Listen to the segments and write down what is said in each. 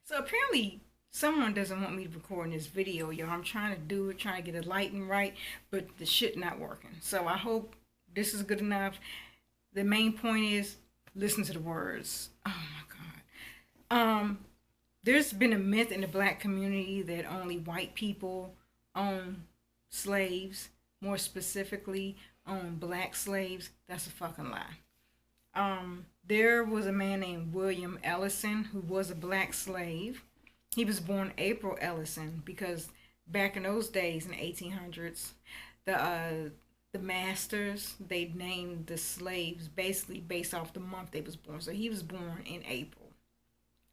So apparently someone doesn't want me to record this video, y'all. I'm trying to do it, trying to get the lighting right, but the shit not working. So I hope this is good enough. The main point is listen to the words. Oh my god. There's been a myth in the black community that only white people own slaves, more specifically own black slaves. That's a fucking lie. There was a man named William Ellison who was a black slave. He was born April Ellison because back in those days in the 1800s, the masters they named the slaves basically based off the month they was born. So he was born in April.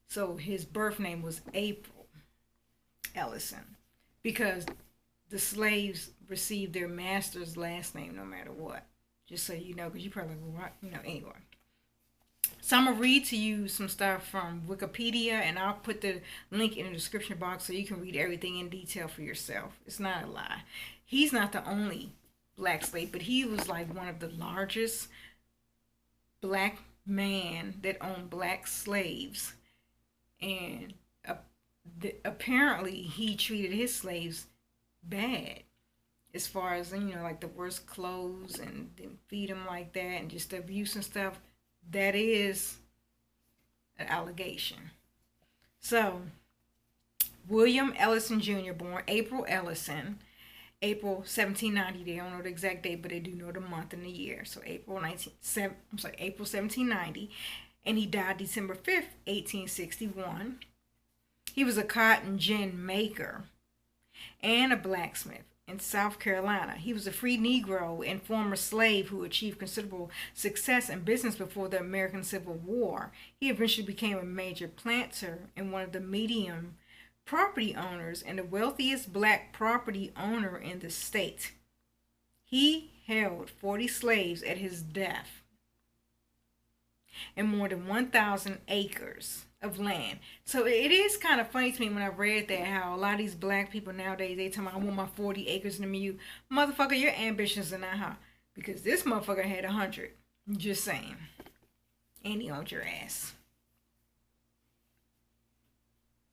So his birth name was April Ellison because the slaves received their master's last name no matter what. Just so you know, because you probably will, anyway. So I'm going to read to you some stuff from Wikipedia, and I'll put the link in the description box so you can read everything in detail for yourself. It's not a lie. He's not the only black slave, but he was like one of the largest black man that owned black slaves. And apparently he treated his slaves bad as far as, like the worst clothes and didn't feed them like that and just the abuse and stuff. That is an allegation. So, William Ellison Jr., born April Ellison, April 1790. They don't know the exact date, but they do know the month and the year. So April 1790, and he died December 5th, 1861. He was a cotton gin maker and a blacksmith in South Carolina. He was a free Negro and former slave who achieved considerable success in business before the American Civil War. He eventually became a major planter and one of the medium property owners and the wealthiest black property owner in the state. He held 40 slaves at his death and more than 1,000 acres of land. So it is kind of funny to me when I read that how a lot of these black people nowadays, they tell me I want my 40 acres in the mule. Motherfucker, your ambitions are not high. Because this motherfucker had 100. Just saying. And he owned your ass.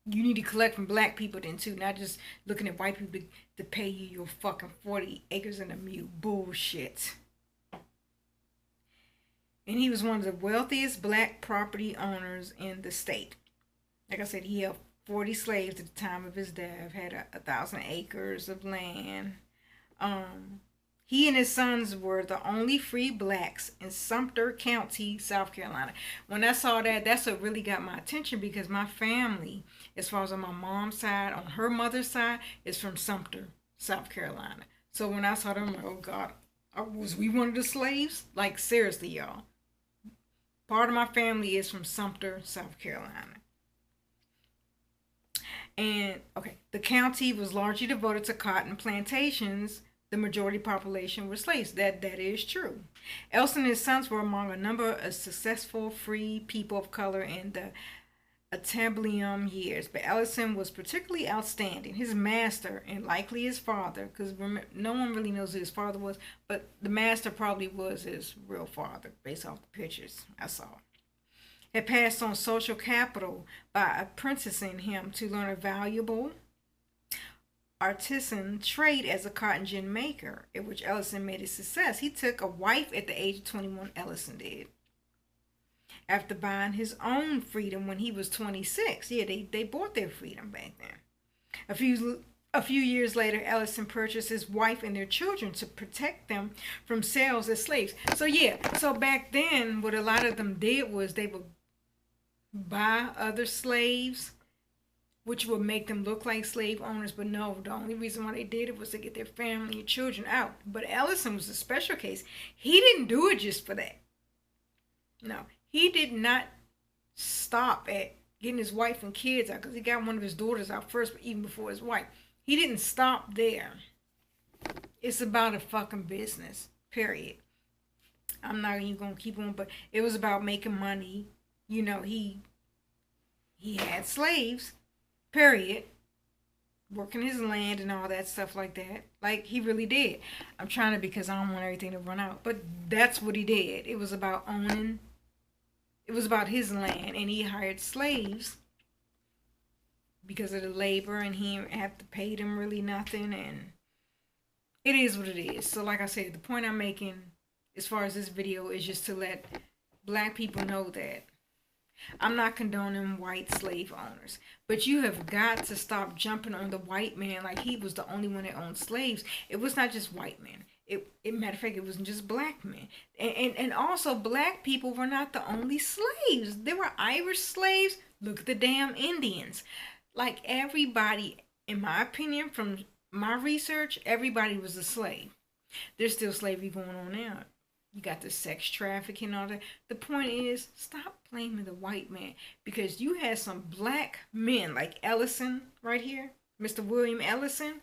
You need to collect from black people then too, not just looking at white people to pay you your fucking 40 acres in a mule. Bullshit. And he was one of the wealthiest black property owners in the state. Like I said, he held 40 slaves at the time of his death, had 1,000 acres of land. He and his sons were the only free blacks in Sumter County, South Carolina. When I saw that, that's what really got my attention because my family, as far as on my mom's side, on her mother's side, is from Sumter, South Carolina. So when I saw them, I'm like, oh God, was we one of the slaves? Like, seriously, y'all. Part of my family is from Sumter, South Carolina. And, okay, the county was largely devoted to cotton plantations. The majority population were slaves. That is true. Ellison and his sons were among a number of successful free people of color in the Antebellum years, but Ellison was particularly outstanding. His master, and likely his father, because no one really knows who his father was, but the master probably was his real father, based off the pictures I saw, had passed on social capital by apprenticing him to learn a valuable artisan trade as a cotton gin maker, in which Ellison made a success. He took a wife at the age of 21, Ellison did, after buying his own freedom when he was 26. Yeah, they bought their freedom back then. A few years later, Ellison purchased his wife and their children to protect them from sales as slaves. So yeah, so back then, what a lot of them did was they would buy other slaves, which would make them look like slave owners. But no, the only reason why they did it was to get their family and children out. But Ellison was a special case. He didn't do it just for that. No. He did not stop at getting his wife and kids out because he got one of his daughters out first, but even before his wife. He didn't stop there. It's about a fucking business, period. I'm not even going to keep on, but it was about making money. He had slaves, period, working his land and all that stuff like that. Like, he really did. I'm trying to because I don't want everything to run out, but that's what he did. It was about owning. It was about his land, and he hired slaves because of the labor, and he didn't have to pay them really nothing, and it is what it is. So like I said, the point I'm making as far as this video is just to let black people know that I'm not condoning white slave owners, but you have got to stop jumping on the white man like he was the only one that owned slaves. It was not just white men. Matter of fact, it wasn't just black men. And also, black people were not the only slaves. There were Irish slaves. Look at the damn Indians. Like, everybody, in my opinion, from my research, everybody was a slave. There's still slavery going on now. You got the sex trafficking and all that. The point is, stop blaming the white man, because you had some black men like Ellison right here, Mr. William Ellison,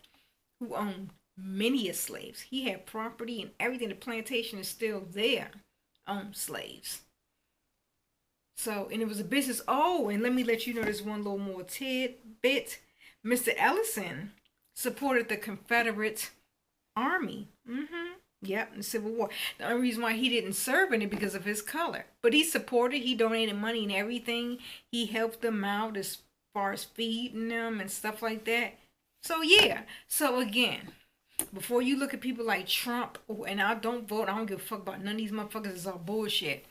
who owned many slaves. He had property and everything. The plantation is still there. Owned slaves. So, and it was a business. Oh, and let me let you know this one little more tidbit. Mr. Ellison supported the Confederate Army. Yep, in the Civil War. The only reason why he didn't serve in it because of his color. But he supported, he donated money and everything. He helped them out as far as feeding them and stuff like that. So yeah. So again, before you look at people like Trump, and I don't vote, I don't give a fuck about none of these motherfuckers, it's all bullshit.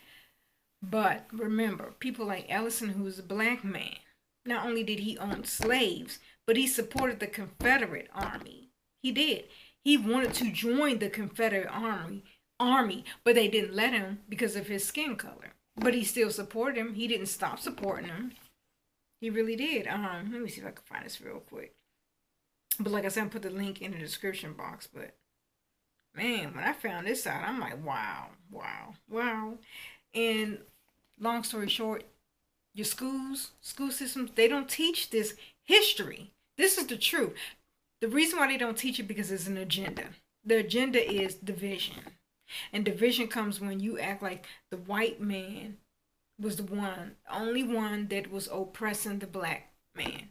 But remember, people like Ellison, who was a black man, not only did he own slaves, but he supported the Confederate Army. He did. He wanted to join the Confederate Army, but they didn't let him because of his skin color. But he still supported him. He didn't stop supporting him. He really did. Let me see if I can find this real quick. But like I said, I'll put the link in the description box. But man, when I found this out, I'm like, wow, wow, wow. And long story short, your school systems, they don't teach this history. This is the truth. The reason why they don't teach it because it's an agenda. The agenda is division. And division comes when you act like the white man was the only one that was oppressing the black man.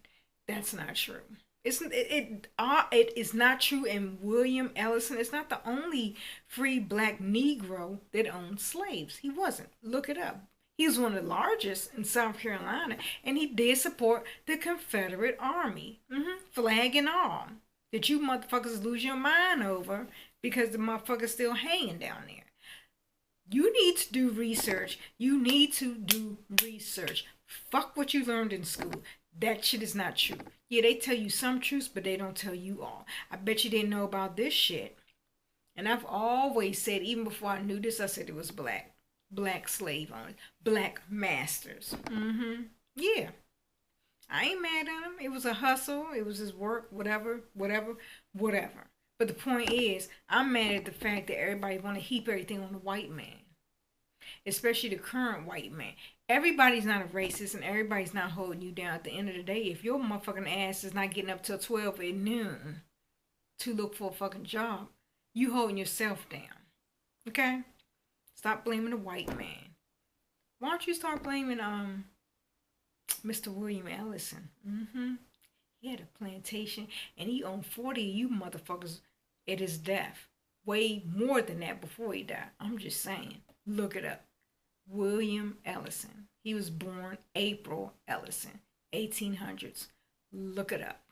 That's not true. It is not true. And William Ellison is not the only free black Negro that owned slaves. He wasn't. Look it up. He was one of the largest in South Carolina, and he did support the Confederate Army, flag and all. That you motherfuckers lose your mind over because the motherfucker's still hanging down there. You need to do research. You need to do research. Fuck what you learned in school. That shit is not true. Yeah, they tell you some truths, but they don't tell you all. I bet you didn't know about this shit. And I've always said, even before I knew this, I said it was black. Black slave owners. Black masters. Yeah. I ain't mad at him. It was a hustle. It was his work. Whatever. But the point is, I'm mad at the fact that everybody want to heap everything on the white man. Especially the current white man. Everybody's not a racist and everybody's not holding you down. At the end of the day, if your motherfucking ass is not getting up till 12 at noon to look for a fucking job, you holding yourself down. Okay? Stop blaming the white man. Why don't you start blaming Mr. William Ellison? He had a plantation and he owned 40 of you motherfuckers at his death. Way more than that before he died. I'm just saying. Look it up. William Ellison. He was born April Ellison, 1800s. Look it up.